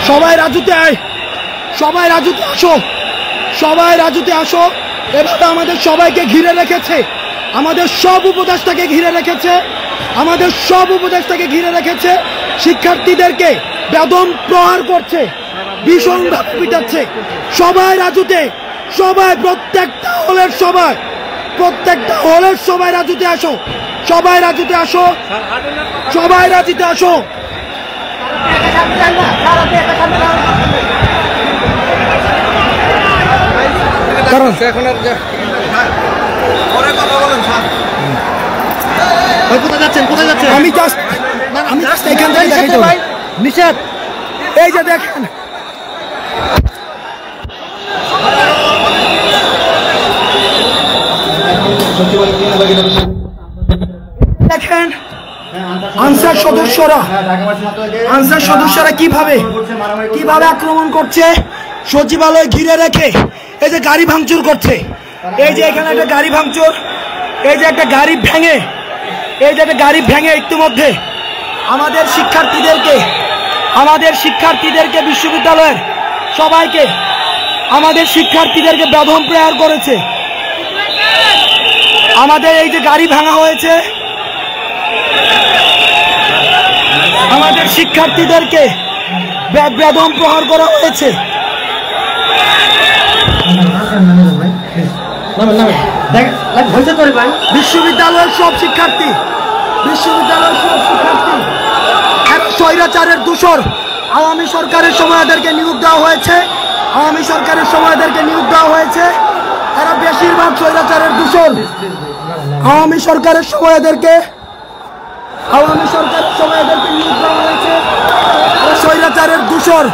সবাই রাজুতে আয়, সবাই রাজুতে আসো, সবাই রাজুতে আসো। এভাবে আমাদের সবাইকে ঘিরে রেখেছে, আমাদের সব উপদেষ্টাকে ঘিরে রেখেছে, আমাদের সব উপদেষ্টাকে ঘিরে রেখেছে। শিক্ষার্থীদেরকে বেদম প্রহার করছে, ভীষণভাবে পিটাচ্ছে। সবাই রাজুতে, সবাই প্রত্যেকটা হলের সবাই, প্রত্যেকটা হলের সবাই রাজুতে আসো, সবাই রাজুতে আসো, সবাই রাজুতে আসো। কারণ এখন কোথায় যাচ্ছেন, কোথায় যাচ্ছেন? আমি জাস্ট এখান থেকে দেখাইতে হবে। নিষেধ, এই যে দেখেন, দেখেন আনসার সদস্যরা কিভাবে আক্রমণ করছে, সচিবালয় ঘিরে রেখে এই যে গাড়ি ভাঙচুর করছে। এই যে এখানে একটা গাড়ি ভাঙচুর, এই যে একটা গাড়ি ভেঙে, এই যে একটা গাড়ি ভেঙে ইতিমধ্যে আমাদের শিক্ষার্থীদেরকে বিশ্ববিদ্যালয়ের সবাইকে, আমাদের শিক্ষার্থীদেরকে বেদম প্রহার করেছে। আমাদের এই যে গাড়ি ভাঙা হয়েছে, আমাদের শিক্ষার্থীদেরকে বেদম প্রহার করা হয়েছে। বিশ্ববিদ্যালয়ের সব শিক্ষার্থী স্বৈরাচারের দূষর। আওয়ামী সরকারের সময় এদেরকে নিয়োগ দেওয়া হয়েছে, এরা বেশিরভাগ স্বৈরাচারের দূষর। আওয়ামী সরকারের সময় এদেরকে নিয়োগ দেওয়া হয়েছে, এরা স্বৈরাচারের দূষর।